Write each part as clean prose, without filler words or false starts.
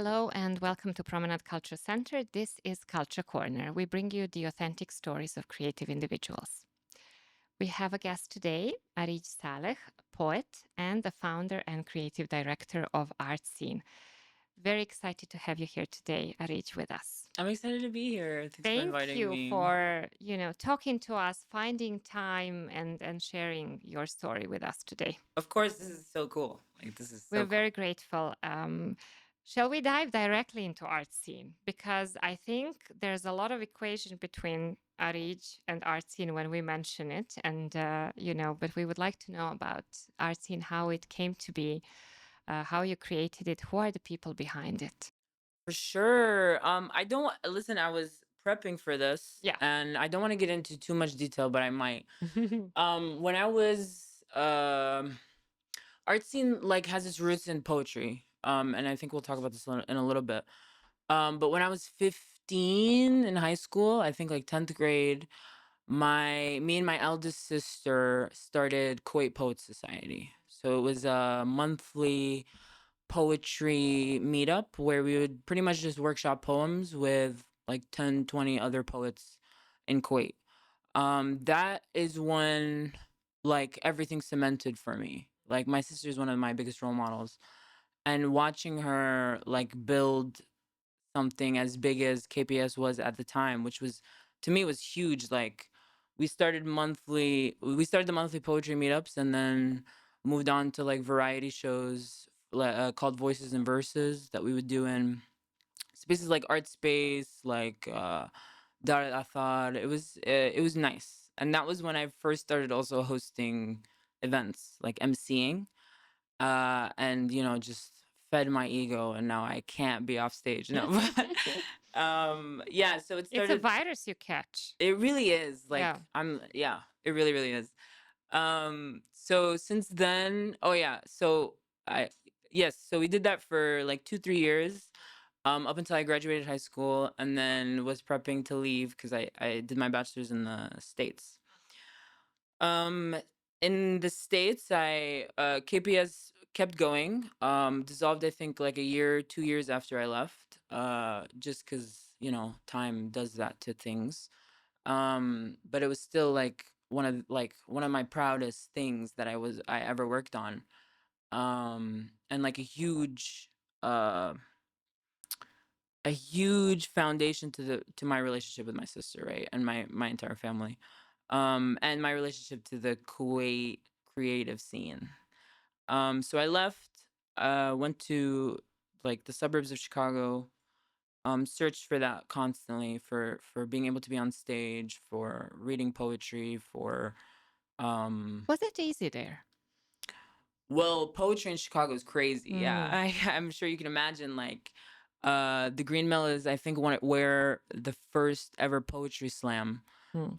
Hello and welcome to Promenade Culture Center. This is Culture Corner. We bring you the authentic stories of creative individuals. We have a guest today, Areej Saleh, poet and the founder and creative director of Artscene. Very excited to have you here today, Areej, with us. I'm excited to be here. Thanks for Thank inviting you me. for, talking to us, finding time and sharing your story with us today. Of course, this is so cool. This is We're so cool. very grateful. Shall we dive directly into art scene? Because I think there's a lot of equation between Areej and art scene when we mention it. And, but we would like to know about art scene, how it came to be, how you created it, who are the people behind it? For sure. I don't listen, I was prepping for this Yeah. and I don't want to get into too much detail, but I might. When I was art scene has its roots in poetry. And I think we'll talk about this in a little bit. But when I was 15 in high school, I think like 10th grade, me and my eldest sister started Kuwait Poet Society. So it was a monthly poetry meetup where we would pretty much just workshop poems with like 10, 20 other poets in Kuwait. That is when everything cemented for me. Like my sister is one of my biggest role models, and watching her build something as big as KPS was at the time, which was to me was huge. Like we started the monthly poetry meetups and then moved on to variety shows called Voices and Verses that we would do in spaces like Art Space, Dar al Athar. It was nice. And that was when I first started also hosting events, like emceeing, and just fed my ego, and now I can't be off stage. No, but yeah. So it It's a started. virus you catch. It really is. Yeah. Yeah. It really, really is. So since then, oh yeah. So I yes. So we did that for like 2, 3 years. Up until I graduated high school, and then was prepping to leave because I did my bachelor's in the States. Um, in the States, I KPS kept going. Dissolved I think like a year, 2 years after I left. Just because time does that to things. But it was still one of my proudest things that I ever worked on. And like uh a huge foundation to my relationship with my sister, right? And my entire family. And my relationship to the Kuwait creative scene. So I left, went to the suburbs of Chicago, searched for that constantly for being able to be on stage, for reading poetry, for Was it easy there? well, poetry in Chicago is crazy. Yeah, Mm. I'm sure you can imagine. The Green Mill is, I think, where the first ever poetry slam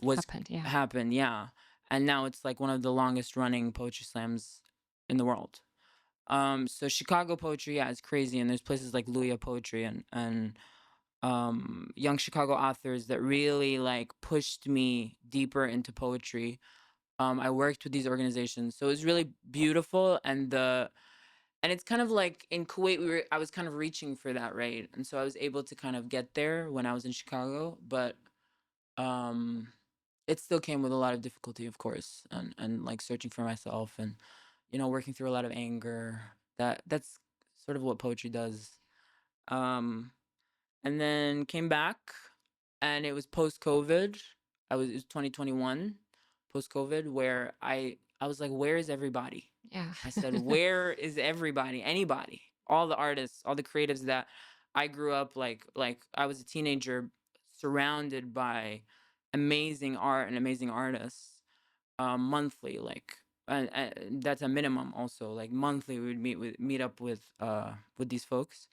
was Happened. Yeah. happened. Yeah, and now it's like one of the longest running poetry slams in the world. So Chicago poetry, yeah, is crazy, and there's places like Luya Poetry and young Chicago authors that really pushed me deeper into poetry. I worked with these organizations, so it was really beautiful, and it's kind of like in Kuwait, I was kind of reaching for that, right? And so I was able to kind of get there when I was in Chicago, but um, it still came with a lot of difficulty, of course, and searching for myself and working through a lot of anger. That's sort of what poetry does. Um, and then came back, and it was post COVID. It was 2021, post COVID, where I was like, where is everybody? Yeah. I said, where is everybody? Anybody? All the artists, all the creatives that I grew up like I was a teenager surrounded by amazing art and amazing artists, monthly, and that's a minimum also. Like monthly we would meet up with these folks.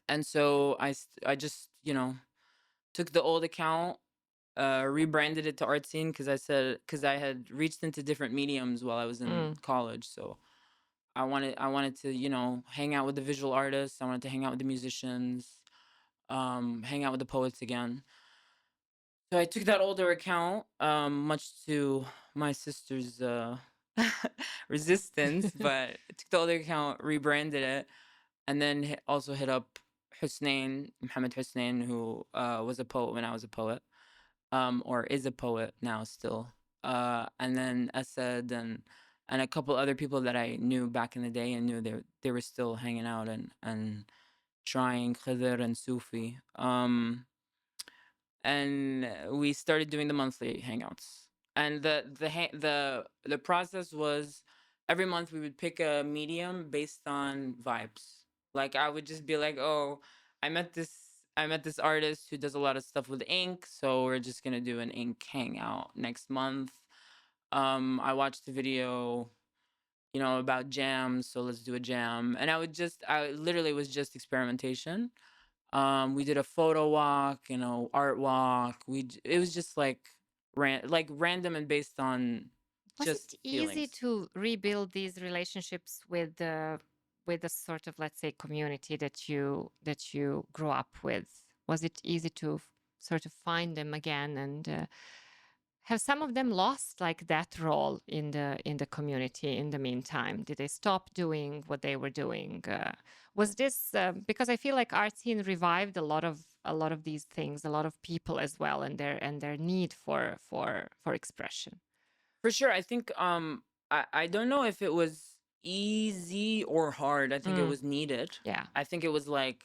And so I just, took the old account, rebranded it to Artscene because I had reached into different mediums while I was in Mm. college. So I wanted to hang out with the visual artists. I wanted to hang out with the musicians, hang out with the poets again. So I took that older account, much to my sister's resistance, but I took the older account, rebranded it, and then also hit up Hussein, Muhammad Hussein, who was a poet when I was a poet, or is a poet now still. And then Asad and a couple other people that I knew back in the day and knew they were still hanging out and trying Khidr and Sufi. And we started doing the monthly hangouts. And the process was every month we would pick a medium based on vibes. Like I would just be like, "Oh, I met this I met this artist who does a lot of stuff with ink, so we're just going to do an ink hangout next month." I watched the video, about jams, so let's do a jam. And I literally was just experimentation. We did a photo walk, art walk. It was just like random and based on Was just it easy feelings. to rebuild these relationships with the sort of, let's say, community that you grew up with? Was it easy to sort of find them again, and have some of them lost like that role in the community in the meantime? Did they stop doing what they were doing? Was this because I feel like art scene revived a lot of these things, a lot of people as well, and their need for expression. For sure. I think I don't know if it was easy or hard. I think it Mm, was needed. yeah, I think it was like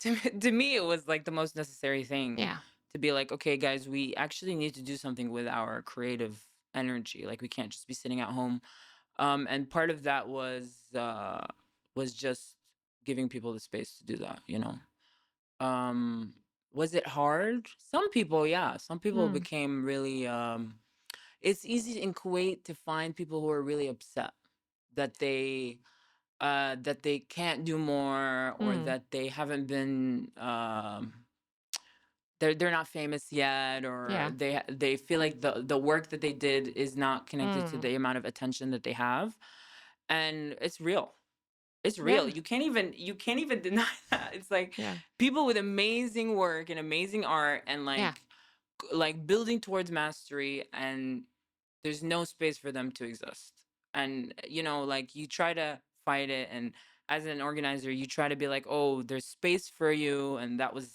to me it was like the most necessary thing yeah. to be like, okay guys, we actually need to do something with our creative energy. Like we can't just be sitting at home. And part of that was just giving people the space to do that. Um, was it hard? Some people, yeah. Some people Mm, became really it's easy in Kuwait to find people who are really upset that they can't do more, or mm, that they haven't been they're not famous yet, or yeah. they feel like the work that they did is not connected to Mm, the amount of attention that they have. And it's real. It's real. yeah, You can't even deny that. It's like yeah, people with amazing work and amazing art and yeah, like building towards mastery, and there's no space for them to exist. And like you try to fight it, and as an organizer you try to be like, "Oh, there's space for you." And that was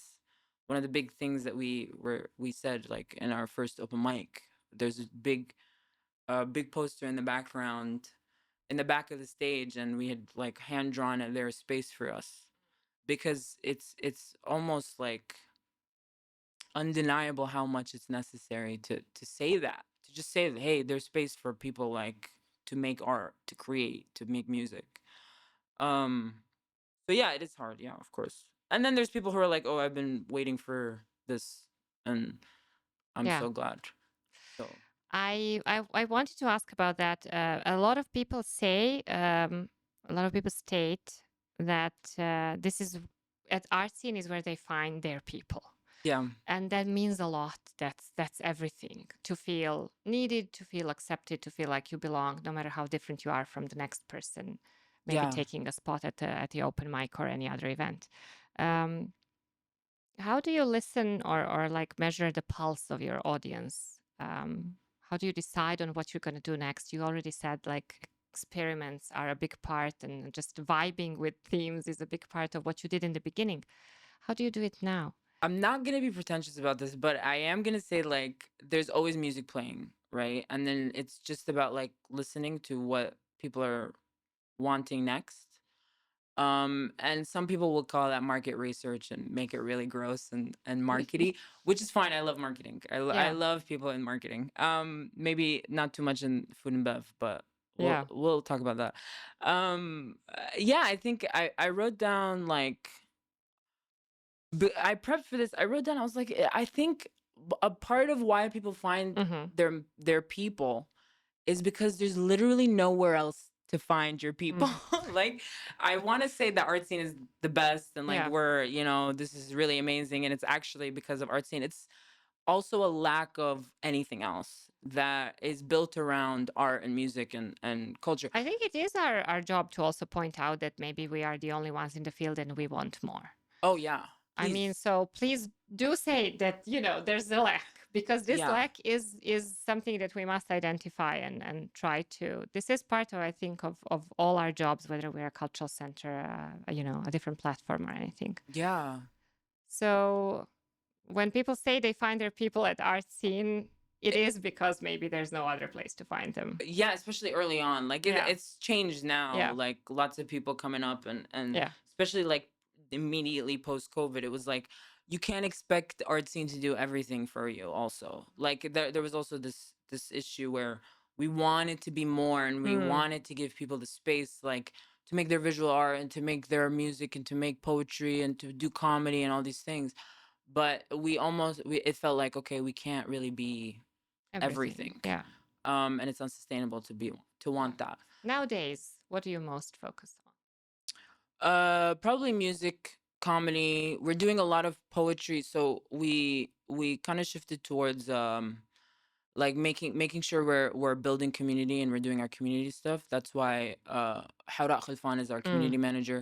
one of the big things that we said, like in our first open mic. There's a big poster in the background, in the back of the stage, and we had like hand drawn it, there's space for us, because it's almost like undeniable how much it's necessary to say that, to just say that, hey, there's space for people, like, to make art, to create, to make music. um so yeah, it is hard, yeah, of course. And then there's people who are like, oh, I've been waiting for this, and I'm yeah. so glad. So I wanted to ask about that. A lot of people say, a lot of people state that this is at art scene is where they find their people, yeah, and that means a lot. That's everything. To feel needed, to feel accepted, to feel like you belong, no matter how different you are from the next person, maybe yeah. taking a spot at the open mic or any other event. Um, how do you listen or like measure the pulse of your audience? How do you decide on what you're going to do next? You already said like experiments are a big part, and just vibing with themes is a big part of what you did in the beginning. How do you do it now? I'm not gonna be pretentious about this, but I am gonna say, like, there's always music playing, right? And then it's just about like listening to what people are wanting next. And some people will call that market research and make it really gross and markety, which is fine. I love marketing. I Yeah, love people in marketing. Maybe not too much in food and bev, but we'll yeah. we'll talk about that. Yeah, I think I wrote down like, but I prepped for this. I wrote down. I was like, I think a part of why people find Mm-hmm. their people is because there's literally nowhere else to find your people. Mm-hmm. Like, I want to say that art scene is the best, and like Yeah. this is really amazing, and it's actually because of art scene. It's also a lack of anything else that is built around art and music and culture. I think it is our job to also point out that maybe we are the only ones in the field and we want more. Oh yeah, I mean, please. so please do say that, there's a lack, because this Yeah. lack is something that we must identify and try to. This is part of, I think, of all our jobs, whether we're a cultural center, a different platform or anything. Yeah. So when people say they find their people at Artscene, it is because maybe there's no other place to find them. Yeah, especially early on. Like Yeah. it's changed now. Yeah. Like lots of people coming up and Yeah. especially like immediately post COVID, it was like you can't expect the art scene to do everything for you also. Like there was also this issue where we wanted to be more and we Mm. wanted to give people the space like to make their visual art and to make their music and to make poetry and to do comedy and all these things. But it felt like okay, we can't really be Everything. everything. Yeah. And it's unsustainable to want that. Nowadays, what do you most focus on? Probably music, comedy. We're doing a lot of poetry, so we kind of shifted towards like making sure we're building community and we're doing our community stuff. That's why Hawra Khalfan is our Mm. community manager.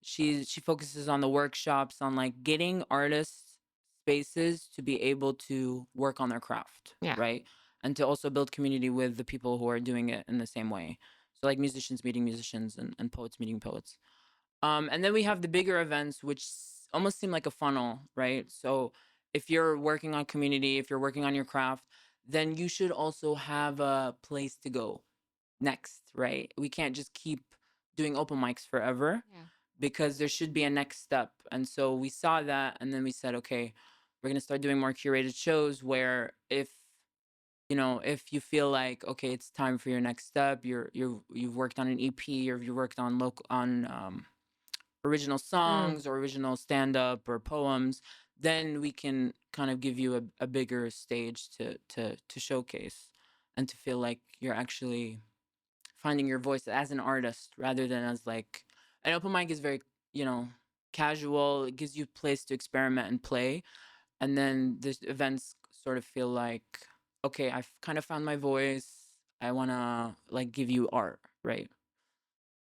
She focuses on the workshops, on like getting artists spaces to be able to work on their craft, Yeah. right? And to also build community with the people who are doing it in the same way. So like musicians meeting musicians and poets meeting poets. And then we have the bigger events, which almost seem like a funnel, right? So if you're working on community, if you're working on your craft, then you should also have a place to go next, right? We can't just keep doing open mics forever Yeah. because there should be a next step. And so we saw that, and then we said, okay, we're gonna start doing more curated shows where if you feel like okay, it's time for your next step, you've worked on an EP or you've worked on local on original Mm. songs or original stand up or poems, then we can kind of give you a bigger stage to showcase and to feel like you're actually finding your voice as an artist rather than as like an open mic is very, you know, casual. It gives you a place to experiment and play. And then the events sort of feel like, okay, I've kind of found my voice. I wanna like give you art, right?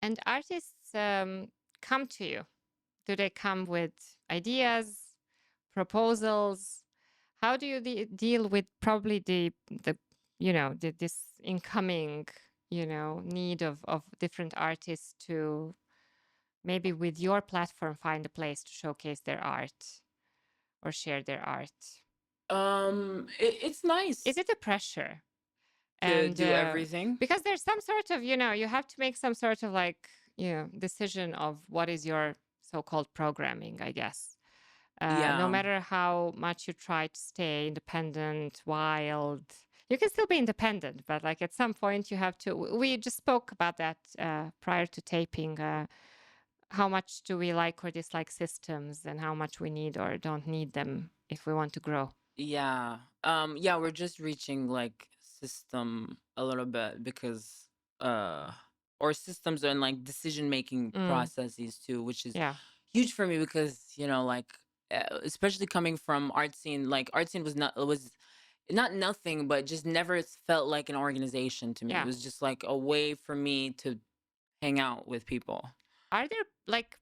And artists come to you. Do they come with ideas, proposals? How do you deal with probably this incoming need of different artists to maybe with your platform find a place to showcase their art or share their art? It's Is nice it a pressure? to And do everything. because there's some sort of you have to make some sort of like decision of what is your so-called programming, I guess. No Yeah. matter how much you try to stay independent, wild, you can still be independent, but like at some point you have to. We just spoke about that prior to taping. How much do we like or dislike systems, and how much we need or don't need them if we want to grow? Yeah. Yeah, we're just reaching like system a little bit because uh or systems and like decision making Mm, processes too, which is yeah, huge for me because, like especially coming from art scene, like art scene was not nothing, but just never felt like an organization to me. It yeah. was just like a way for me to hang out with people. Are there like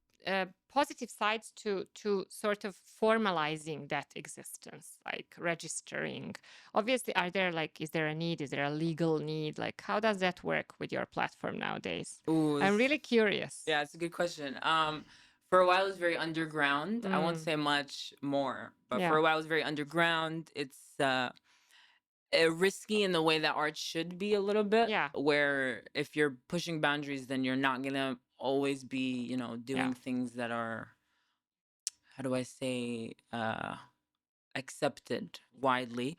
positive sides to sort of formalizing that existence, like registering? Obviously, are there like is there a need? Is there a legal need? Like, how does that work with your platform nowadays? Ooh, I'm really curious. yeah, it's a good question. For a while it was very underground. I won't Mm, say much more, but for yeah, a while it was very underground. It's risky in the way that art should be a little bit, yeah, where if you're pushing boundaries, then you're not gonna always be, yeah. doing things that are, how do I say, accepted widely.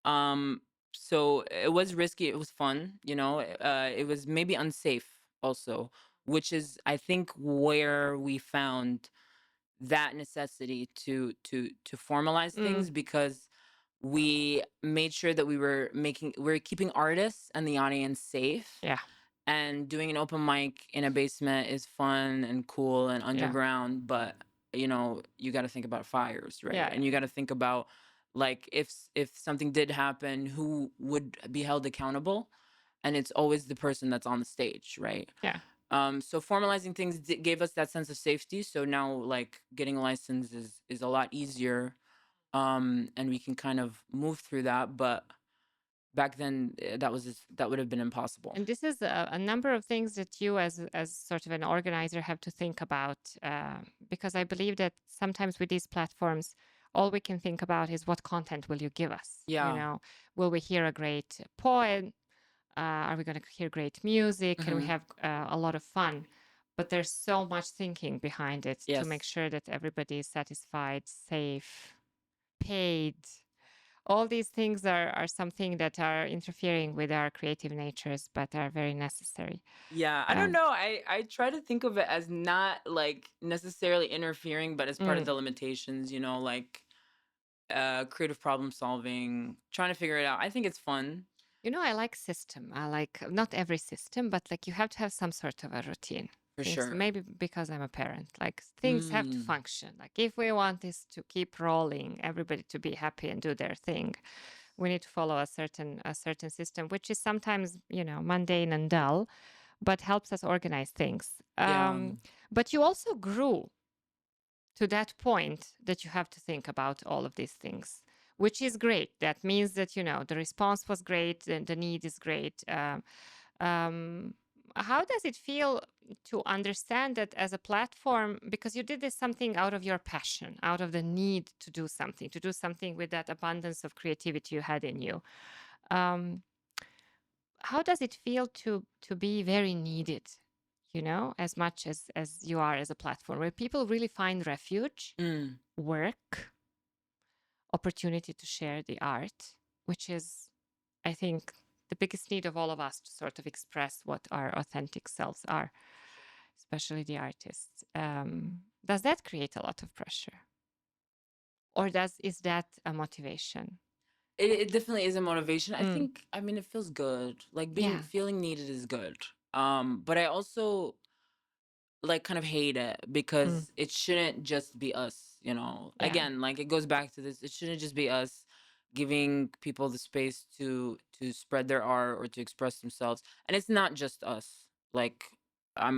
Um, so it was risky. It was fun, it was maybe unsafe also, which is I think where we found that necessity to formalize Mm, things because we made sure that we're keeping artists and the audience safe, yeah, and doing an open mic in a basement is fun and cool and yeah, underground, but you got to think about fires, right? yeah, And you got to think about like if something did happen, who would be held accountable, and it's always the person that's on the stage, right? yeah, So formalizing things gave us that sense of safety, so now like getting a license is a lot easier. and we can kind of move through that. But back then, that would have been impossible. And this is a number of things that you, as sort of an organizer, have to think about, because I believe that sometimes with these platforms, all we can think about is what content will you give us? You Yeah. know, will we hear a great poem? Are we going to hear great music? Can we Hmm. have a lot of fun? But there's so much thinking behind it to make Yes. sure that everybody is satisfied, safe, paid. All these things are something that are interfering with our creative natures, but are very necessary. Yeah, I don't Um, know. I try to think of it as not like necessarily interfering, but as part of mm. the limitations, like creative problem solving, trying to figure it out. I think it's fun. You know, I like system. I like not every system, but like you have to have some sort of a routine. For Things sure. maybe because I'm a parent, like things have to Mm, function. Like if we want this to keep rolling, everybody to be happy and do their thing, we need to follow a certain system, which is sometimes mundane and dull, but helps us organize things. yeah. But you also grew to that point that you have to think about all of these things, which is great. That means that the response was great and the need is great. Um, how does it feel to understand that as a platform, because you did this something out of your passion, out of the need to do something with that abundance of creativity you had in you? um, how does it feel to be very needed, as much as you are as a platform where people really find refuge, Mm. work, opportunity to share the art, which is, I think, the biggest need of all of us to sort of express what our authentic selves are, especially the artists. Does that create a lot of pressure, or is that a motivation? It definitely is a motivation. I Mm, think, I mean, it feels good. Like yeah. feeling needed is good. But I also like kind of hate it Mm, because it shouldn't just be us. yeah. Again, like it goes back to this, it shouldn't just be us giving people the space to spread their art or to express themselves. And it's not just us. Like Yeah.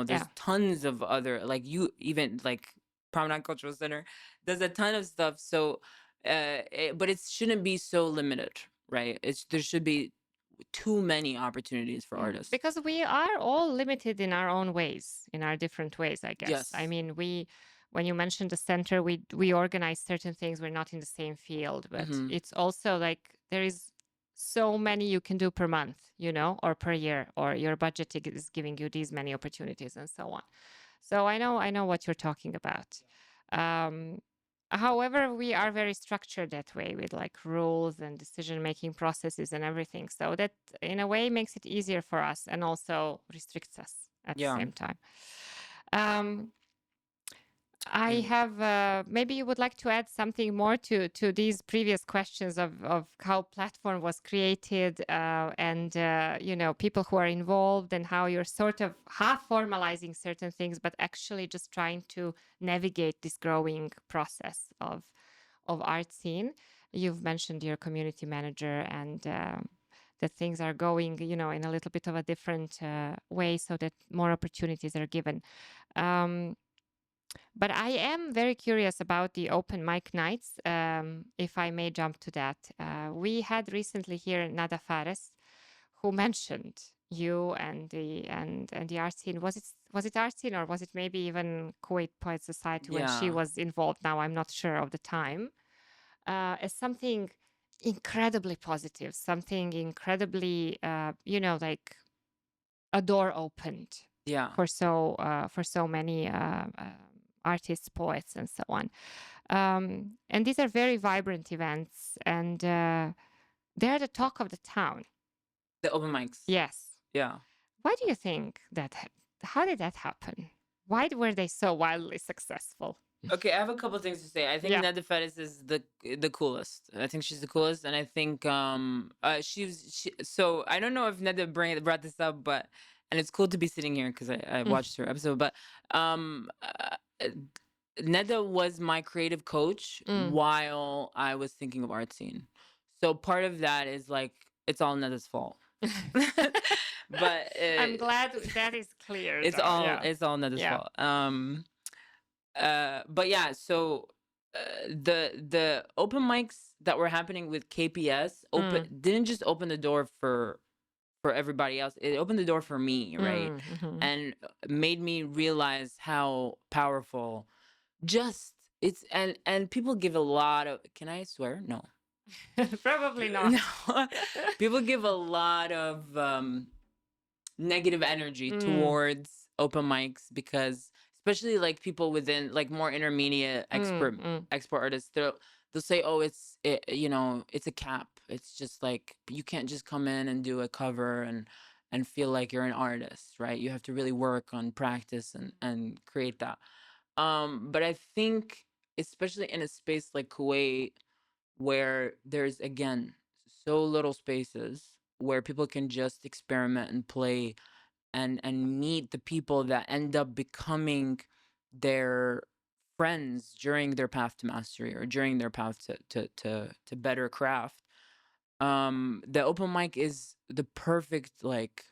there's tons of other, like, you even like Promenade Cultural Center does a ton of stuff. So but it shouldn't be so limited, right? There should be too many opportunities for Yeah, artists. because we are all limited in our own ways, in our different ways, I guess. I Yes. mean, when you mentioned the center, we organize certain things. We're not in the same field, but Hmm. it's also like there is so many you can do per month, or per year, or your budget is giving you these many opportunities and so on. So I know what you're talking about. Um, However, we are very structured that way with like rules and decision-making processes and everything. So that in a way makes it easier for us and also restricts us at the Yeah. same time. Um, I Right. have maybe you would like to add something more to these previous questions of how platform was created, and people who are involved, and how you're sort of half formalizing certain things but actually just trying to navigate this growing process of Artscene. You've mentioned your community manager and that things are going in a little bit of a different way so that more opportunities are given. um, but I am very curious about the open mic nights, if I may jump to that. We had recently here Nada Fares, who mentioned you and the art scene. Was it art scene, or was it maybe even Kuwait Poet Society when she Yeah. was involved? Now I'm not sure of the time. As something incredibly positive, something incredibly, like a door opened Yeah. for so many artists, poets, and so on. And these are very vibrant events, and they're the talk of the town. The open mics. Yes. Yeah. Why do you think that? How did that happen? Why were they so wildly successful? Okay, I have a couple things to say. I think Yeah. Ned Fettis is the coolest. I think she's the coolest, and I think so I don't know if Ned brought this up, but and it's cool to be sitting here because I Mm, watched her episode, but um uh, Neda was my creative coach mm. while I was thinking of art scene. So part of that is like it's all Neda's fault. But I'm glad that is clear, it's though. all Yeah. it's all Neda's Yeah. fault. But yeah, so the open mics that were happening with KPS Mm, didn't just open the door for everybody else. It opened the door for me, right? mhm. And made me realize how powerful just it's and people give a lot of, can I swear? No. Probably not. No. People give a lot of negative energy Mm, towards open mics because especially like people within like more intermediate mm, mm. export artists, they'll say, oh, you know, it's a cap, it's just like you can't just come in and do a cover and feel like you're an artist, right? You have to really work on practice and create that. But I think especially in a space like Kuwait where there's again so little spaces where people can just experiment and play and meet the people that end up becoming their friends during their path to mastery or during their path to better craft. The open mic is the perfect like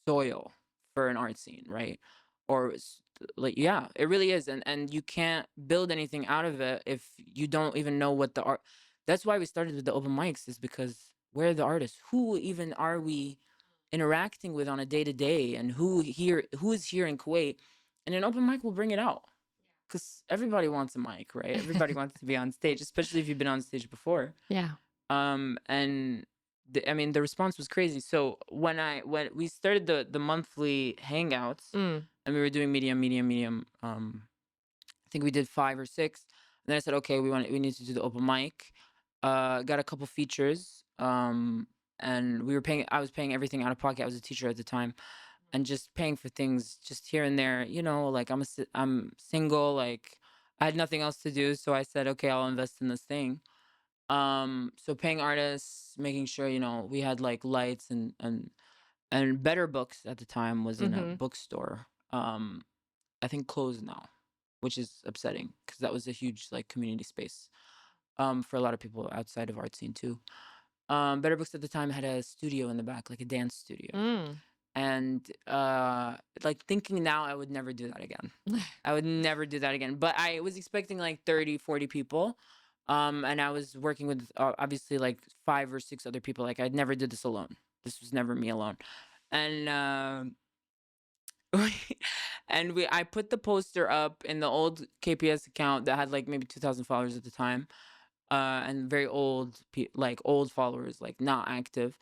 soil for an art scene, right? Or like yeah, it really is, and you can't build anything out of it if you don't even know what the art. That's why we started with the open mics, is because we're the artists. Who even are we interacting with on a day to day, and who is here in Kuwait, and an open mic will bring it out because everybody wants a mic, right? Everybody wants to be on stage, especially if you've been on stage before. Yeah. And I mean, the response was crazy. So when we started the monthly hangouts, Mm, and we were doing medium, I think we did 5 or 6. And then I said, okay, we need to do the open mic. Got a couple features. And I was paying everything out of pocket. I was a teacher at the time, and just paying for things just here and there. You know, like I'm single, like I had nothing else to do, so I said, okay, I'll invest in this thing. So paying artists, making sure, you know, we had like lights and Better Books at the time was in a mhm. bookstore. I think closed now, which is upsetting because that was a huge like community space for a lot of people outside of art scene too. Better Books at the time had a studio in the back, like a dance studio. Mm. And like thinking now, I would never do that again. I would never do that again. But I was expecting like 30, 40 people. And I was working with obviously like 5 or 6 other people. Like I'd never did this alone. This was never me alone. And I put the poster up in the old KPS account that had like maybe 2,000 followers at the time. And very old, like old followers, like not active.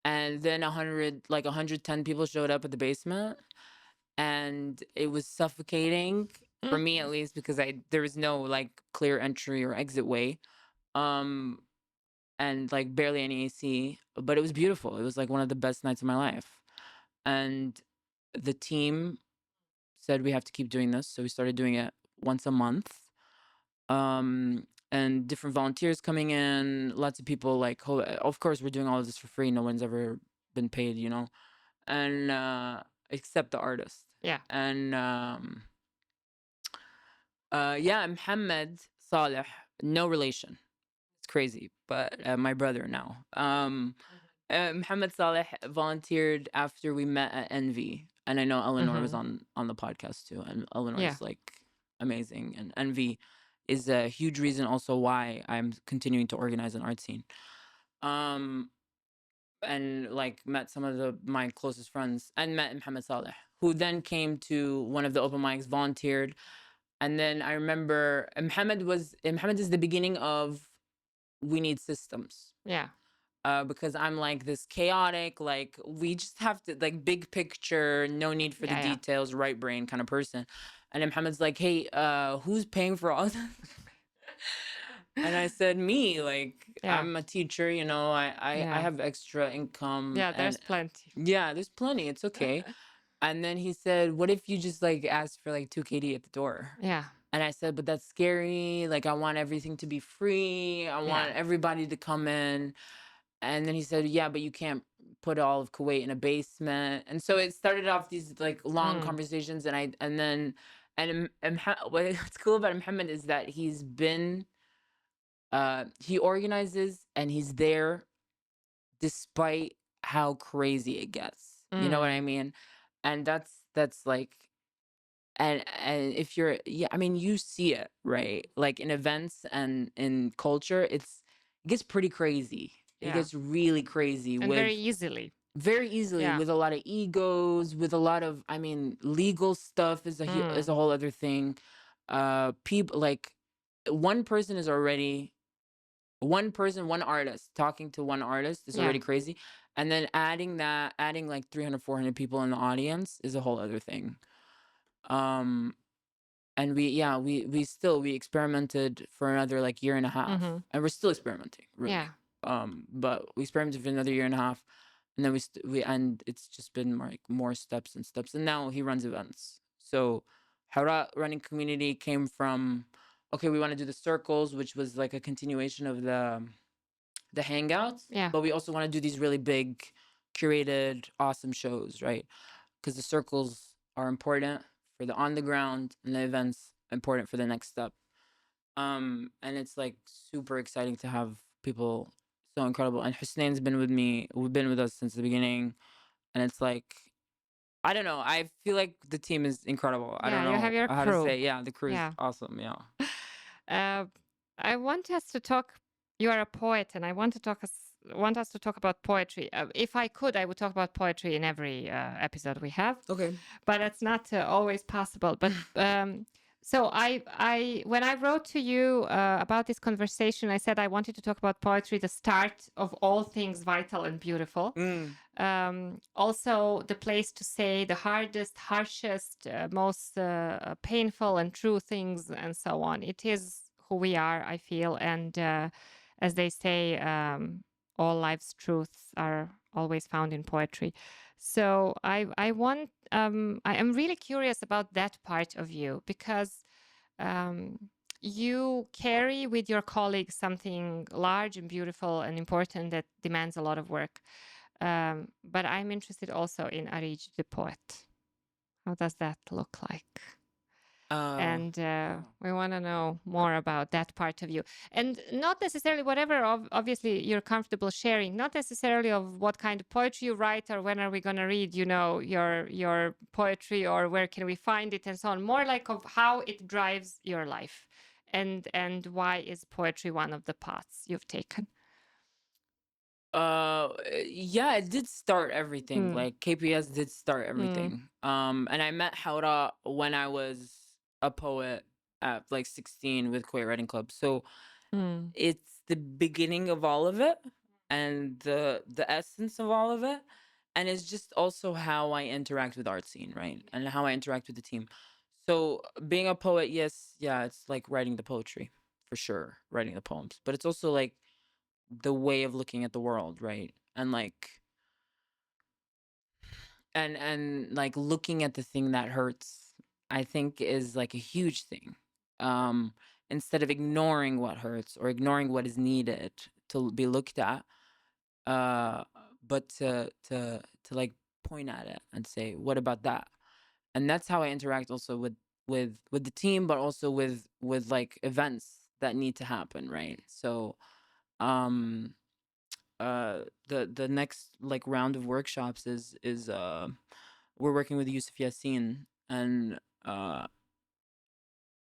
And then 110 people showed up at the basement, and it was suffocating for Mm. me at least because I there was no like clear entry or exit way. Um and like barely any AC, but it was beautiful. It was like one of the best nights of my life. And the team said we have to keep doing this, so we started doing it once a month. And different volunteers coming in, lots of people like of course we're doing all of this for free. No one's ever been paid, you know. And except the artist. Yeah. And yeah, Muhammad Saleh, no relation. It's crazy, but my brother now. Muhammad Saleh volunteered after we met at Envy, and I know Eleanor was Mhm. on the podcast too, and Eleanor Yeah. is like amazing, and Envy is a huge reason also why I'm continuing to organize an art scene. Um, and like met some of my closest friends, and met Muhammad Saleh, who then came to one of the open mics, volunteered. And then I remember Muhammad is the beginning of We Need Systems. Yeah. Because I'm like this chaotic, like we just have to like big picture, no need for the Yeah, yeah. details, right brain kind of person. And then Muhammad's like, hey, who's paying for all this? And I said, me, like Yeah. I'm a teacher, you know, I Yeah. have extra income, Yeah, and there's plenty. yeah, there's plenty, it's okay. And then he said, what if you just like ask for like 2 KD at the door? Yeah. And I said, but that's scary. Like, I want everything to be free. I Yeah. want everybody to come in. And then he said, yeah, but you can't put all of Kuwait in a basement. And so it started off these like long Mm. conversations. What's cool about Muhammad is that he organizes and he's there despite how crazy it gets. You know what I Mm. mean? And that's like and if you're, yeah, I mean, you see it, right? Like in events and in culture, it gets pretty crazy. It Yeah. gets really crazy And very with easily. very easily Yeah. with a lot of egos, with a lot of, I mean, legal stuff is Mm. a whole other thing. People like one person is already one person, one artist talking to one artist is Yeah. already crazy. And then adding like 300, 400 people in the audience is a whole other thing. Um, and we experimented for another like year and a half, Mm-hmm. and we're still experimenting, really. Yeah. But we experimented for another year and a half, and then and it's just been like more steps and steps, and now he runs events. So Hara running community came from, okay, we want to do the circles, which was like a continuation of the hangouts, Yeah. but we also want to do these really big curated awesome shows, right? Because the circles are important for the on the ground, and the events important for the next step. And it's like super exciting to have people so incredible. And Husnain's been with me, we've been with us since the beginning, and it's like, I don't know, I feel like the team is incredible. I Yeah. don't You have know your how to crew. say, yeah, the crew is Yeah. awesome, yeah. Uh, I want us to talk. You are a poet, and I want us to talk about poetry. If I could, I would talk about poetry in every episode we have, Okay. but that's not always possible. But so when I wrote to you about this conversation, I said I wanted to talk about poetry, the start of all things vital and beautiful. Also, the place to say the hardest, harshest, most painful and true things, and so on. It is who we are, I feel. And as they say, all life's truths are always found in poetry. So I am really curious about that part of you, because um, you carry with your colleagues something large and beautiful and important that demands a lot of work. But I'm interested also in Areej the poet. How does that look like? And we want to know more about that part of you, and not necessarily whatever obviously you're comfortable sharing, not necessarily of what kind of poetry you write or when are we going to read, your poetry, or where can we find it and so on. More like of how it drives your life, and why is poetry one of the paths you've taken. Yeah, it did start everything. Mm, Like KPS did start mm, everything. And I met Haura when I was a poet at like 16 with Kuwait Writing Club. So mm. it's the beginning of all of it, and the essence of all of it. And it's just also how I interact with Artscene, right? And how I interact with the team. So being a poet, yes, yeah, it's like writing the poetry for sure, writing the poems. But it's also like the way of looking at the world, right? And like and like looking at the thing that hurts, I think is like a huge thing. Um Instead of ignoring what hurts or ignoring what is needed to be looked at, uh but to like point at it and say, what about that? And that's how I interact also with the team, but also with like events that need to happen, right? So um the next like round of workshops is we're working with Yusuf Yassin, and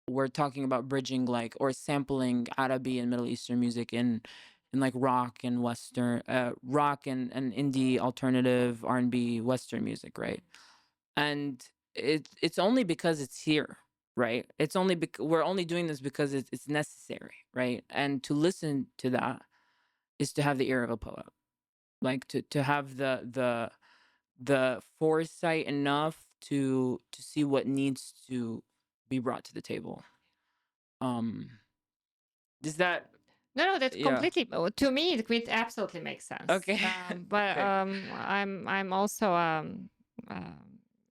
we're talking about bridging like or sampling Arabi and Middle Eastern music in like rock and western rock and indie alternative R&B western music, right? And it's only because it's here, right? It's only we're only doing this because it's necessary, right? And to listen to that is to have the ear of a poet, like to have the foresight enough to see what needs to be brought to the table. um does that, No, that's yeah, completely. To me, it absolutely makes sense. okay. But Okay, I'm also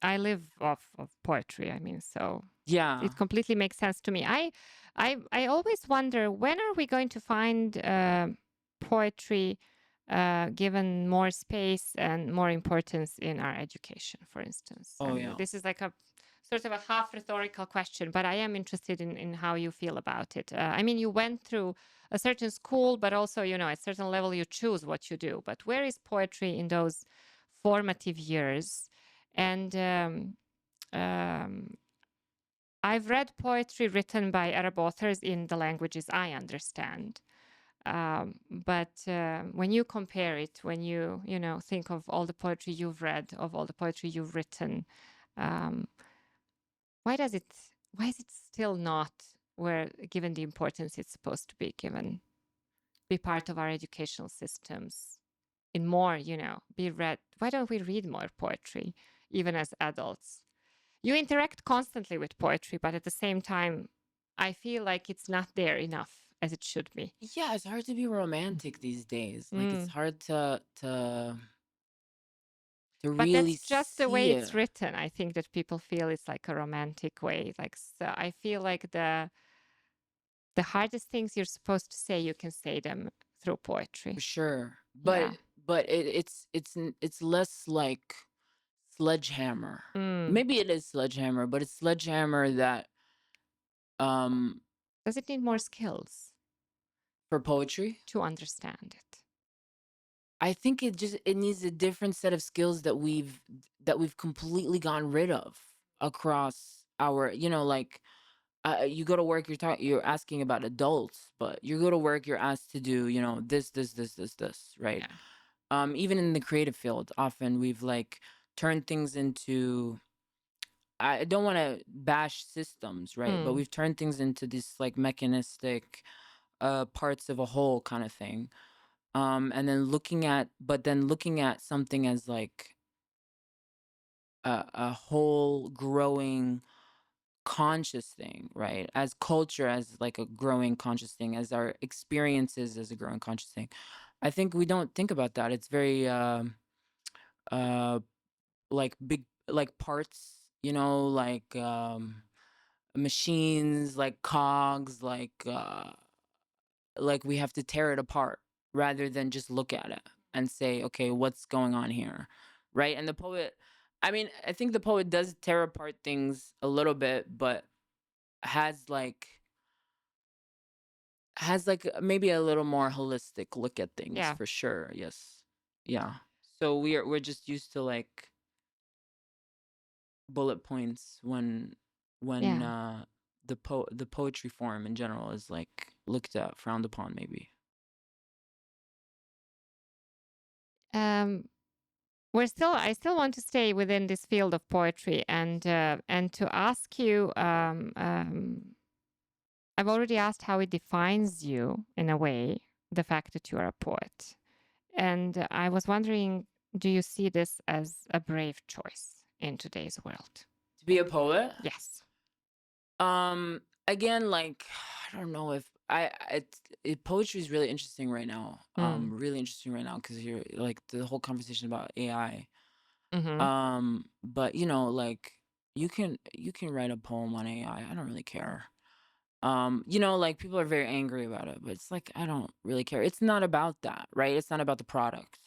I live off of poetry. I mean, so yeah. it completely makes sense to me. I always wonder, when are we going to find poetry given more space and more importance in our education, for instance. Oh And yeah. this is like a sort of a half rhetorical question, but I am interested in how you feel about it. I mean, you went through a certain school, but also, at a certain level, you choose what you do. But where is poetry in those formative years? And um, I've read poetry written by Arab authors in the languages I understand. But when you compare it, when you know, think of all the poetry you've read, of all the poetry you've written, um, why does it, why is it still not where given the importance it's supposed to be given, be part of our educational systems in more, you know, be read? Why don't we read more poetry, even as adults? You interact constantly with poetry, but at the same time, I feel like it's not there enough as it should be. Yeah, it's hard to be romantic these days. Like it's Mm. hard to But really that's just the way see it's it. written. I think that people feel it's like a romantic way. Like, so I feel like the hardest things you're supposed to say, you can say them through For poetry. sure. Yeah. But it's less like sledgehammer. Mm. Maybe it is sledgehammer, but it's sledgehammer that um Does it need more skills for poetry. to understand it? I think it needs a different set of skills that we've completely gotten rid of across our, like you go to work, you're asking about adults, but you go to work, you're asked to do, this, right? Yeah. Even in the creative field, often we've like turned things into, I don't want to bash systems, right? But Mm. we've turned things into this like mechanistic parts of a whole kind of thing. And then looking at something as like a whole growing conscious thing, right? As culture, as like a growing conscious thing, as our experiences as a growing conscious thing. I think we don't think about that. It's very uh like big, like parts, machines, like cogs, like we have to tear it apart rather than just look at it and say, okay, what's going on here, right? And the poet, I mean, I think the poet does tear apart things a little bit, but has like maybe a little more holistic look at things Yeah. for sure. Yes. Yeah. So we're just used to like bullet points when Yeah. the poetry form in general is like looked at, frowned upon maybe. Um, I still want to stay within this field of poetry and to ask you, I've already asked how it defines you in a way, the fact that you are a poet. And I was wondering, do you see this as a brave choice in today's world? To be a poet, Yes. again, like I don't know if poetry is really interesting right now. Mm. Really interesting right now because you're like the whole conversation about AI. Mm-hmm. But like you can write a poem on AI. I don't really care. Like people are very angry about it, but it's like I don't really care. It's not about that, right? It's not about the product.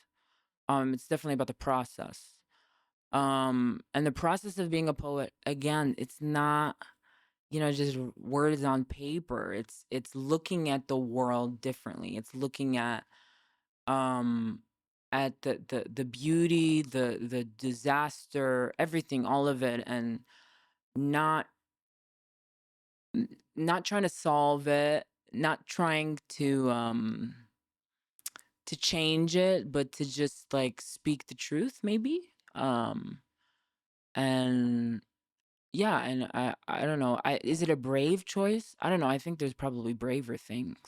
It's definitely about the process. And the process of being a poet, again, it's not, just words on paper. It's looking at the world differently. It's looking um at the beauty, the disaster, everything, all of it, and not not trying to solve it, not trying to change it, but to just like speak the truth maybe. And yeah, and I don't know. Is it a brave choice? I don't know. I think there's probably braver things.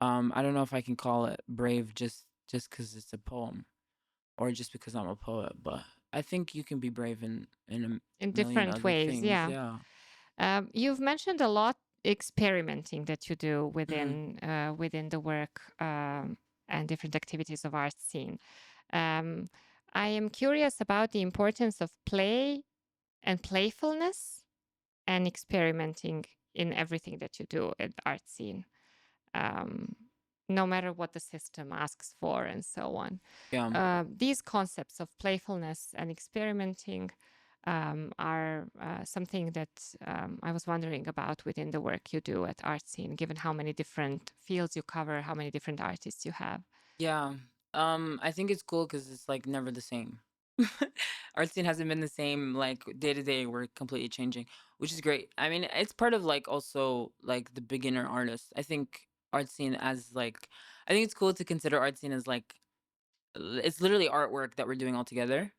I don't know if I can call it brave just because it's a poem or just because I'm a poet, but I think you can be brave in In a million different other ways, things. yeah. Yeah. You've mentioned a lot experimenting that you do Mhm. within the work and different activities of art scene. Um, I am curious about the importance of play and playfulness and experimenting in everything that you do at art scene, um, no matter what the system asks for and so on. Yeah. These concepts of playfulness and experimenting are something that I was wondering about within the work you do at Artscene, given how many different fields you cover, how many different artists you have. Yeah. I think it's cool because it's like never the same. Art scene hasn't been the same, like, day to day. We're completely changing, which is great. I mean, it's part of, like, also, like, the beginner artist. I think art scene as, like I think it's cool to consider art scene as, like, it's literally artwork that we're doing all together.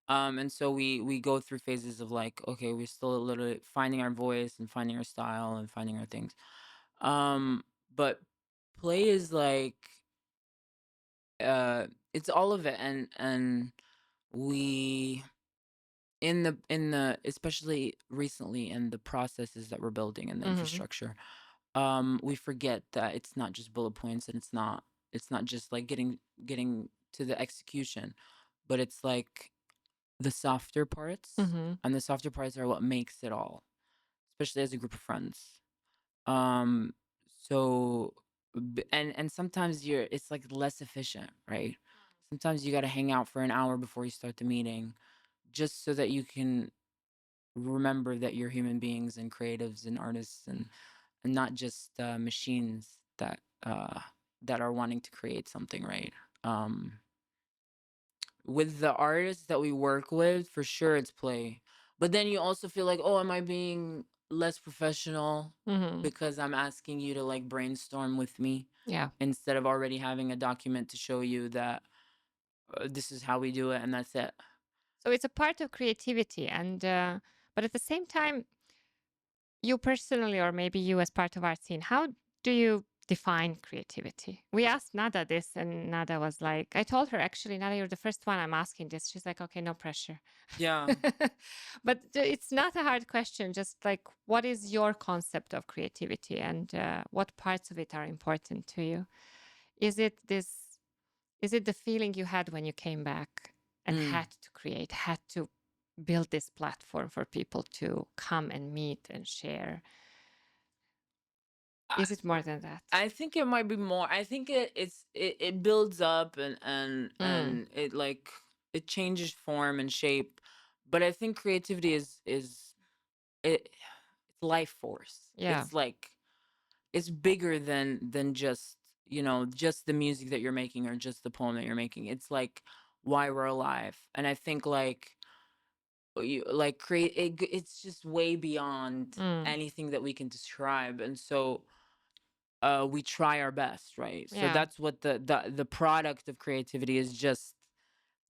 And so we go through phases of, like, okay, we're still literally finding our voice and finding our style and finding our things. But play is like, it's all of it, and we in the especially recently in the processes that we're building and the Hmm. infrastructure, we forget that it's not just bullet points, and it's not just like getting to the execution, but it's like the softer parts, Hmm. and the softer parts are what makes it all, especially as a group of friends. Um, so and sometimes it's like less efficient, right? Sometimes you got to hang out for an hour before you start the meeting, just so that you can remember that you're human beings and creatives and artists, and not just machines that are wanting to create something, right? Um, with the artists that we work with, for sure it's play. But then you also feel like, oh, am I being less professional Hmm. because I'm asking you to like brainstorm with me Yeah. instead of already having a document to show you that this is how we do it and that's it. So it's a part of creativity, and but at the same time, you personally, or maybe you as part of our scene, how do you define creativity? We asked Nada this, and Nada was like, I told her, actually, Nada, you're the first one I'm asking this. She's like, okay, no pressure. Yeah. But it's not a hard question. Just like, what is your concept of creativity, and what parts of it are important to you? Is it this? Is it the feeling you had when you came back and Mm. had to create, had to build this platform for people to come and meet and share? I, Is it more than that? I think it might be more. I think it builds up Mm, and it like it changes form and shape. But I think creativity is it's life force. yeah. It's like it's bigger than just, just the music that you're making or just the poem that you're making. It's like why we're alive. And I think like you like it's just way beyond Mm, anything that we can describe. And so we try our best, right? So yeah. that's what the product of creativity is, just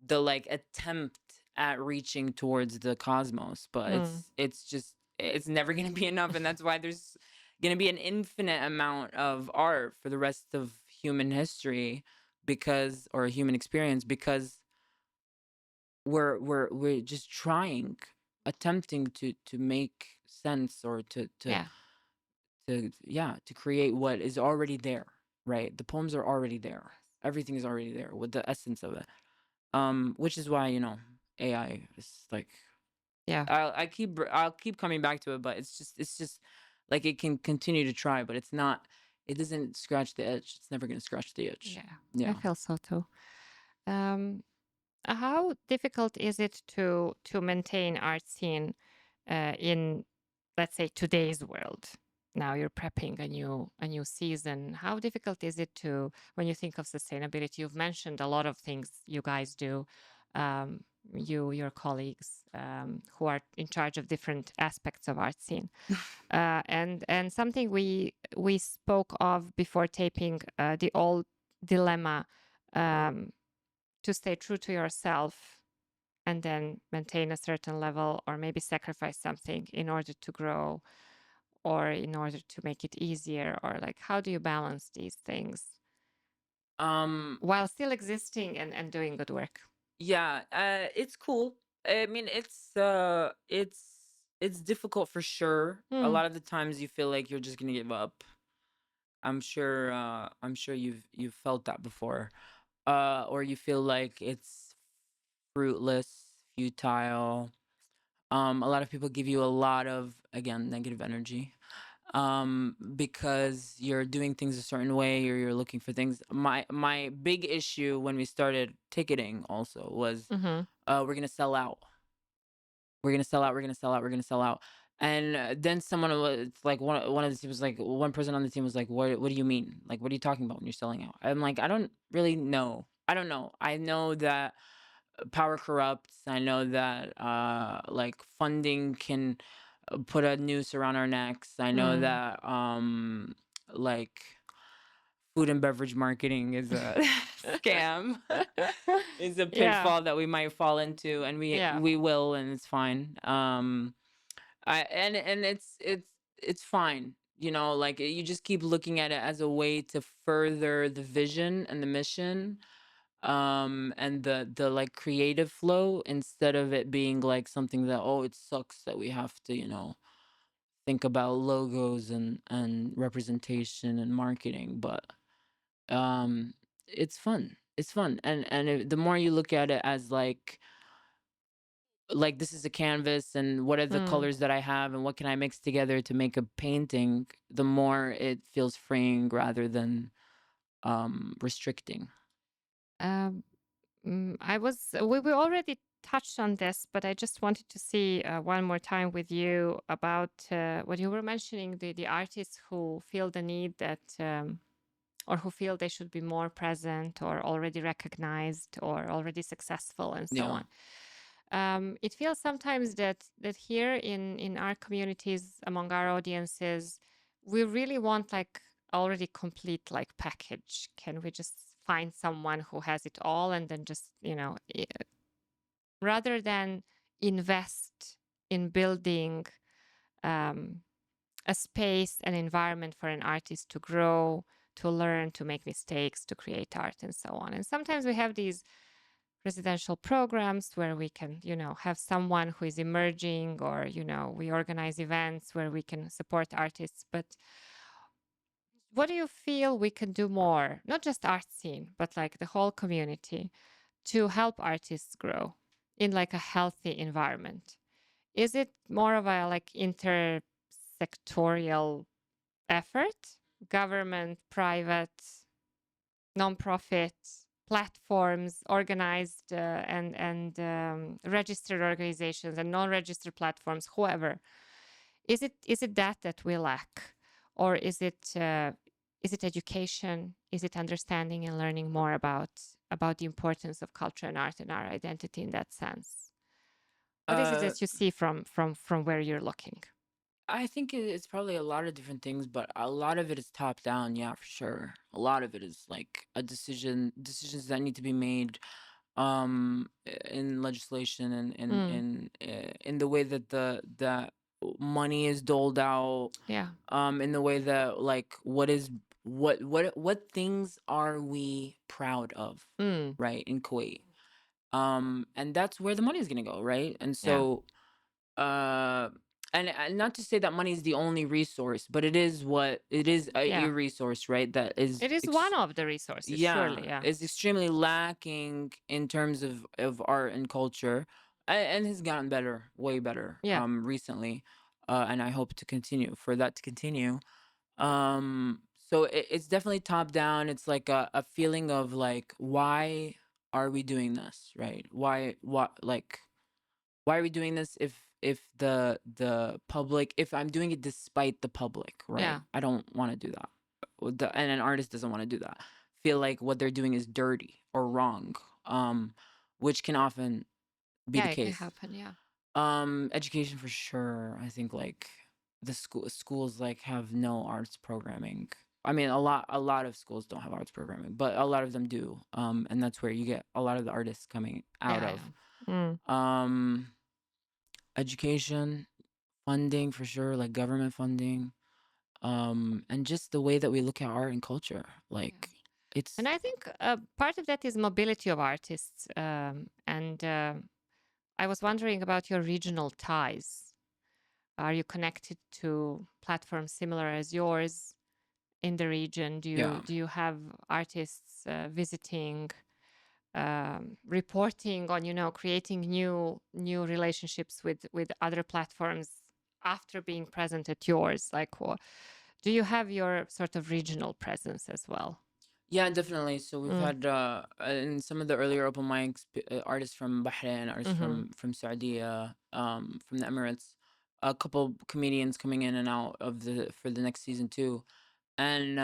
the like attempt at reaching towards the cosmos. But Mm, it's just it's never going to be enough, and that's why there's going to be an infinite amount of art for the rest of human history, because or human experience, because we're just trying, attempting to make sense, or yeah. yeah, to create what is already there, right? The poems are already there, everything is already there with the essence of it. Which is why, AI is like, Yeah. I'll keep coming back to it, but it's just like it can continue to try, but it doesn't scratch the edge. It's never gonna scratch the itch. Yeah. I Yeah. feel so too. Um, how difficult is it to maintain art scene in, let's say, today's world? Now you're prepping a new season. How difficult is it to, when you think of sustainability? You've mentioned a lot of things you guys do, um, your colleagues who are in charge of different aspects of art scene, and something we spoke of before taping, the old dilemma, um, to stay true to yourself and then maintain a certain level, or maybe sacrifice something in order to grow, or in order to make it easier, or like, how do you balance these things um while still existing and doing good work? yeah, it's cool. I mean, it's difficult for sure. A Hmm. lot of the times you feel like you're just gonna give up. I'm sure you've felt that before. Or you feel like it's fruitless, futile. A lot of people give you a lot of, again, negative energy. Because you're doing things a certain way, or you're looking for things. My big issue when we started ticketing also was, Mm-hmm. we're gonna sell out. We're gonna sell out. We're gonna sell out. We're gonna sell out. And then someone was like, one of the team was like, one person on the team was like, what do you mean? Like, what are you talking about when you're selling out? I'm like, I don't really know. I don't know. I know that power corrupts. I know that like funding can put a noose around our necks. I know Mm. that like food and beverage marketing is a scam, is a Yeah, pitfall that we might fall into, and yeah. we will, and it's fine. I and it's fine. You know, like you just keep looking at it as a way to further the vision and the mission, and the like creative flow, instead of it being like something that, oh, it sucks that we have to, think about logos and representation and marketing. But um it's fun, and the more you look at it as like this is a canvas, and what are the Mm. colors that I have, and what can I mix together to make a painting, the more it feels freeing rather than restricting. Um, we already touched on this, but I just wanted to see one more time with you about what you were mentioning, the artists who feel the need that, or who feel they should be more present or already recognized or already successful and so Yeah. on. It feels sometimes that here in our communities, among our audiences, we really want like already complete like package. Can we just find someone who has it all and then just, rather than invest in building um, a space, an environment for an artist to grow, to learn, to make mistakes, to create art, and so on. And sometimes we have these residential programs where we can, have someone who is emerging, or, we organize events where we can support artists. But what do you feel we can do more, not just art scene, but like the whole community, to help artists grow in like a healthy environment? Is it more of a like intersectorial effort, government, private, nonprofit, platforms, organized and registered organizations and non-registered platforms, whoever? Is it that we lack, or is it education? Is it understanding and learning more about the importance of culture and art and our identity in that sense? What is it uh that you see from where you're looking? I think it's probably a lot of different things, but a lot of it is top down, yeah, for sure. A lot of it is like decisions that need to be made in legislation, and Mm, in the way that that money is doled out, yeah. in the way that like what things are we proud of, Mm, right, in Kuwait, and that's where the money is going to go, right? And yeah. so uh and not to say that money is the only resource, but it is what it is, a Yeah. resource, right, that is It is one of the resources, yeah, surely. Yeah. is extremely lacking in terms of art and culture, and has gotten better, way better, Yeah. recently, and I hope to continue for that to continue. So it's definitely top down. It's like a feeling of like, why are we doing this, right? Why are we doing this, if the public, if I'm doing it despite the public, right? Yeah. I don't want to do that. And an artist doesn't want to do that. Feel like what they're doing is dirty or wrong, um which can often be Yeah, the it can case. happen. Yeah. Education for sure. I think like the schools like have no arts programming. I mean, a lot of schools don't have arts programming, but a lot of them do. And that's where you get a lot of the artists coming out Yeah. of. Yeah. Mm, um Education, funding for sure, like government funding, and just the way that we look at art and culture. yeah. Like And it's I think part of that is mobility of artists. And I was wondering about your regional ties. Are you connected to platforms similar as yours in the region? Do you yeah. do you have artists visiting, reporting on, creating new relationships with other platforms after being present at yours? Like, do you have your sort of regional presence as well? Yeah, definitely. So we've Mm, had in some of the earlier open mics, artists from Bahrain, artists mm-hmm. from Saudi, from the Emirates, a couple comedians coming in and out of the for the next season too. And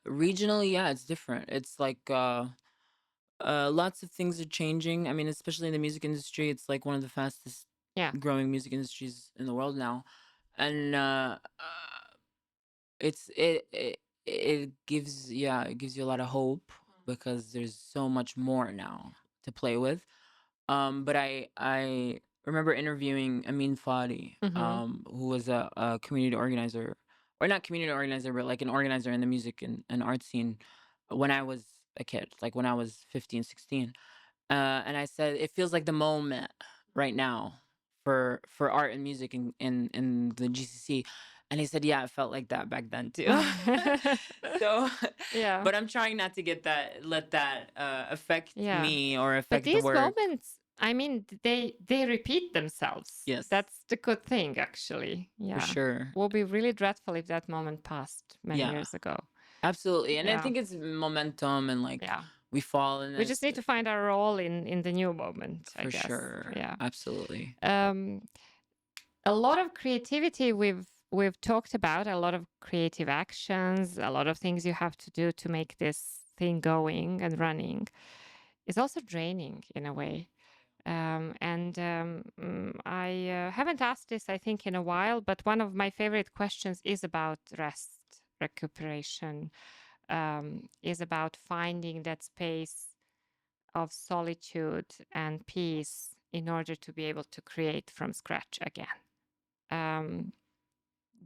regionally, yeah, it's different. It's like Lots of things are changing. I mean, especially in the music industry, it's like one of the fastest Yeah. growing music industries in the world now, and it gives, yeah, it gives you a lot of hope because there's so much more now to play with. But I remember interviewing Amin Fadi, Mm-hmm. who was a community organizer, or not community organizer, but like an organizer in the music and art scene when I was a kid, like when I was 15, 16. And I said, it feels like the moment right now for art and music in the GCC. And he said, yeah, it felt like that back then too. So, Yeah. but I'm trying not to let that affect Yeah. me or But affect the these work. moments, I mean, they repeat themselves. Yes, That's the good thing, actually. for Yeah. sure. Will be really dreadful if that moment passed many Yeah, years ago. absolutely. And I Yeah. think it's momentum and like Yeah. we fall in We just this need to find our role in the new moment, I for guess. sure. Yeah. Absolutely. Um, a lot of creativity we've talked about, a lot of creative actions, a lot of things you have to do to make this thing going and running. It's also draining in a way. I haven't asked this, I think, in a while, but one of my favorite questions is about rest, recuperation, is about finding that space of solitude and peace in order to be able to create from scratch again. Um,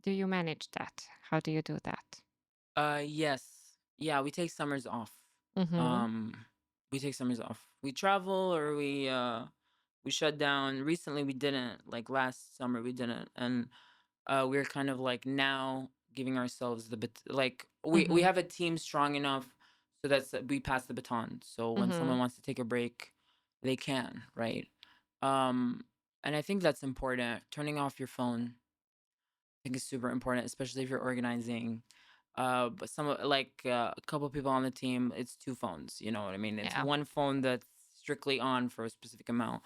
do you manage that? How do you do that? Yes. Yeah, we take summers off. Mm-hmm. Um, we take summers off. We travel or we shut down. Recently we didn't, like last summer we didn't. And we're kind of like now giving ourselves like we Mm-hmm. have a team strong enough so we pass the baton. So when Mm-hmm. someone wants to take a break, they can, right? Um, and I think that's important. Turning off your phone, I think is super important, especially if you're organizing. But a couple people on the team, it's two phones. You know what I mean? It's Yeah. one phone that's strictly on for a specific amount,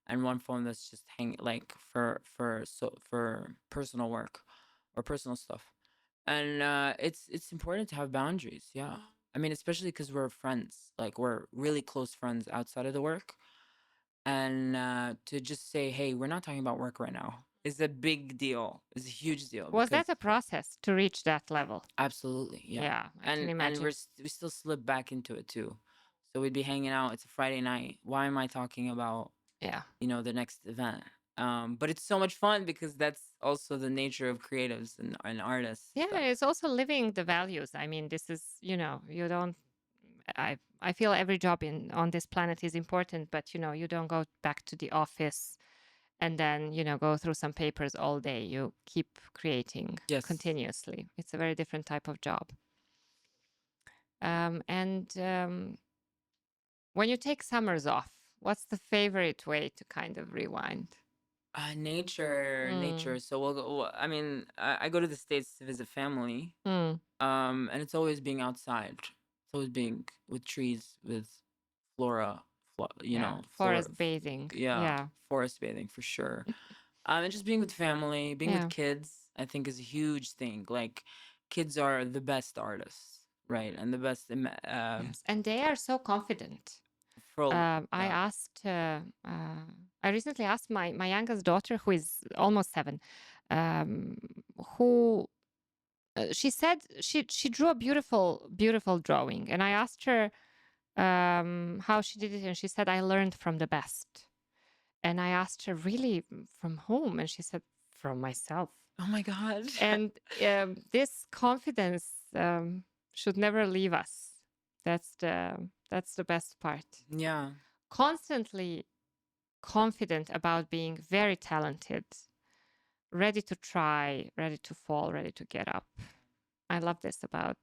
and one phone that's just like for personal work or personal stuff. And it's important to have boundaries. Yeah, I mean, especially because we're friends, like we're really close friends outside of the work, and to just say, hey, we're not talking about work right now is a big deal. It's a huge deal Was because that a process to reach that level? absolutely, yeah. Yeah, I can And imagine. we still slip back into it too. So we'd be hanging out. It's a Friday night. Why am I talking about, Yeah. the next event? But it's so much fun because that's also the nature of creatives and artists. Yeah, That it's also living the values. I mean, this is, you don't I feel every job in on this planet is important, but you don't go back to the office and then, go through some papers all day. You keep creating yes. continuously. It's a very different type of job. And when you take summers off, what's the favorite way to kind of rewind? Nature. Mm, So we'll go. I mean, I go to the States to visit family. mm, And it's always being outside. It's always being with trees, with flora, yeah, flora, forest bathing. yeah, Yeah, forest bathing for sure. And just being with family, being with yeah. kids, I think is a huge thing. Like, kids are the best artists, right? And the best, Yes, and they are so confident. for, I yeah, asked, I recently asked my youngest daughter, who is almost 7, um, who she said she drew a beautiful drawing, and I asked her how she did it, and she said I learned from the best. And I asked her, really, from whom? And she said, from myself. oh my God. And this confidence should never leave us. That's the best part. Yeah. Constantly confident about being very talented, ready to try, ready to fall, ready to get up. I love this about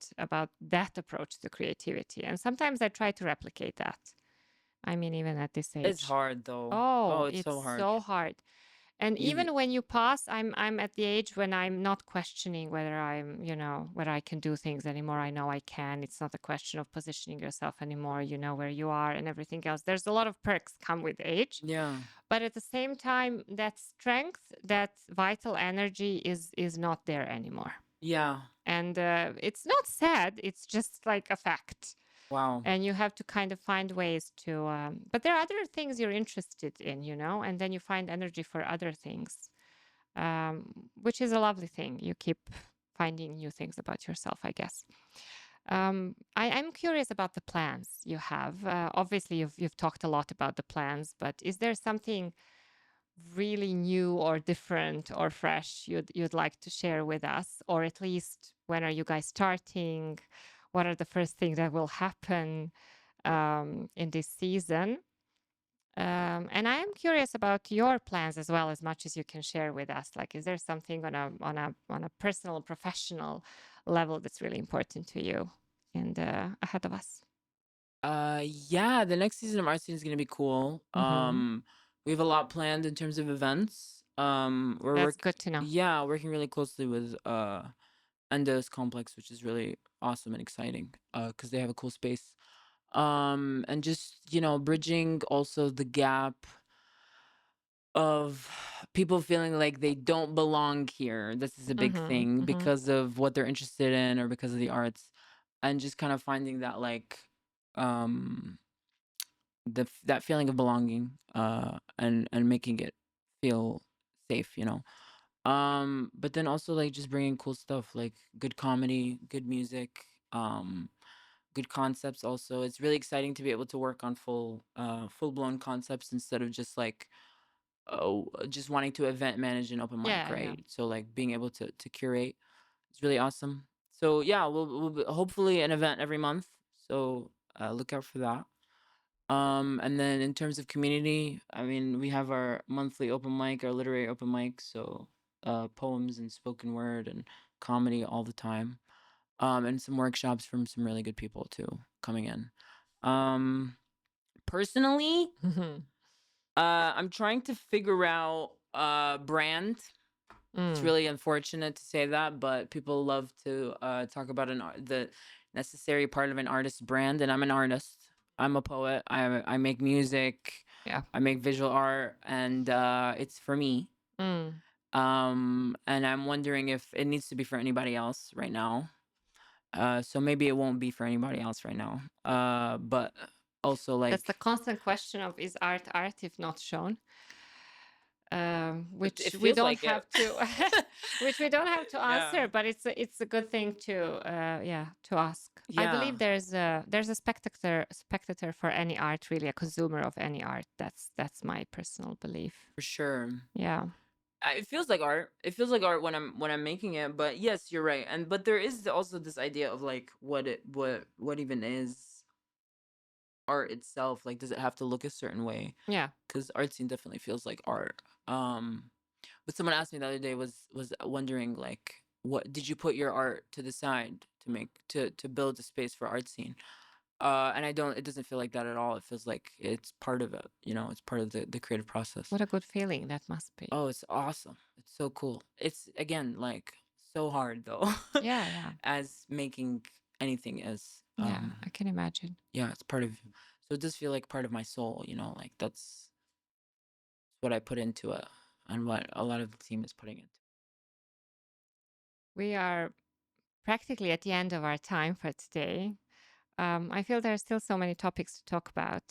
that approach to creativity. And sometimes I try to replicate that. I mean, even at this It's age. hard though. Oh, Oh, it's it's so hard. so hard. And You, even when you pass, I'm at the age when I'm not questioning whether I can do things anymore. I know I can. It's not a question of positioning yourself anymore. You know where you are and everything else. There's a lot of perks come with age. yeah. But at the same time, that strength, that vital energy is not there anymore. Yeah. And it's not sad. It's just like a fact. Wow. And you have to kind of find ways to, but there are other things you're interested in, you know, and then you find energy for other things, which is a lovely thing. You keep finding new things about yourself, I guess. I'm curious about the plans you have. Obviously, you've talked a lot about the plans, but is there something really new or different or fresh you'd like to share with us, or at least when are you guys starting? What are the first things that will happen in this season? And I am curious about your plans as well, as much as you can share with us. Like, is there something on a personal, professional level that's really important to you and ahead of us? Yeah, the next season of Artscene is gonna be cool. Hmm. We have a lot planned in terms of events. That's good to know. Yeah, working really closely with Endo's Complex, which is really awesome and exciting. Because they have a cool space. And just, bridging also the gap of people feeling like they don't belong here. This is a big Hmm. thing Hmm. because of what they're interested in or because of the arts. And just kind of finding that like um that feeling of belonging and making it feel safe, but then also like just bringing cool stuff like good comedy, good music, good concepts. Also, it's really exciting to be able to work on full blown concepts instead of just like just wanting to event manage an open mic, Yeah, yeah. right? So like being able to curate is really awesome. So yeah, we'll be hopefully an event every month, so look out for that. And then in terms of community, I mean, we have our monthly open mic, our literary open mic, so poems and spoken word and comedy all the time. And some workshops from some really good people too coming in. Um, Personally, Hmm. I'm trying to figure out brand. It's Mm, really unfortunate to say that, but people love to talk about the necessary part of an artist's brand, and I'm an artist. I'm a poet. I make music. yeah. I make visual art, and it's for me. Mm. And I'm wondering if it needs to be for anybody else right now. So maybe it won't be for anybody else right now. But also That's like the constant question of, is art art if not shown? it Which we feels don't like it. have to, which we don't have to Yeah. answer, but it's a good thing to yeah, to ask. I Yeah, believe there's a spectator for any art, really, a consumer of any art. That's my personal belief. for sure. Yeah, It feels like art. It feels like art when I'm making it. But yes, you're right. And but there is also this idea of like what even is art itself. Like, does it have to look a certain way? yeah. Because art scene definitely feels like art. But someone asked me the other day was wondering like, what did you put your art to the side to make to build a space for art scene? And I don't. It doesn't feel like that at all. It feels like it's part of it. It's part of the creative process. What a good feeling that must be. Oh, it's awesome. It's so cool. It's again like so hard though Yeah, yeah, as making anything as yeah. I can imagine. yeah, it's part of so it does feel like part of my soul, like that's what I put into it and what a lot of the team is putting into. We are practically at the end of our time for today. I feel there are still so many topics to talk about.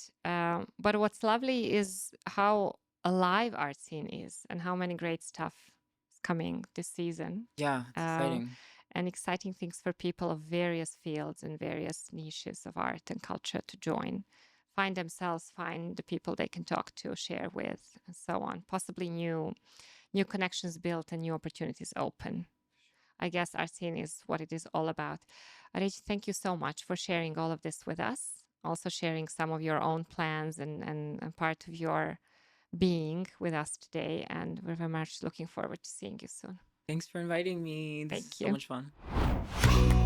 But what's lovely is how alive art scene is and how many great stuff is coming this season. Yeah, it's Uh, exciting. and exciting things for people of various fields and various niches of art and culture to join, find themselves, find the people they can talk to, share with, and so on. Possibly new connections built and new opportunities open. I guess Artscene is what it is all about. Areej, thank you so much for sharing all of this with us, also sharing some of your own plans and part of your being with us today. And we're very much looking forward to seeing you soon. Thanks for inviting me. This is Thank so you. much fun.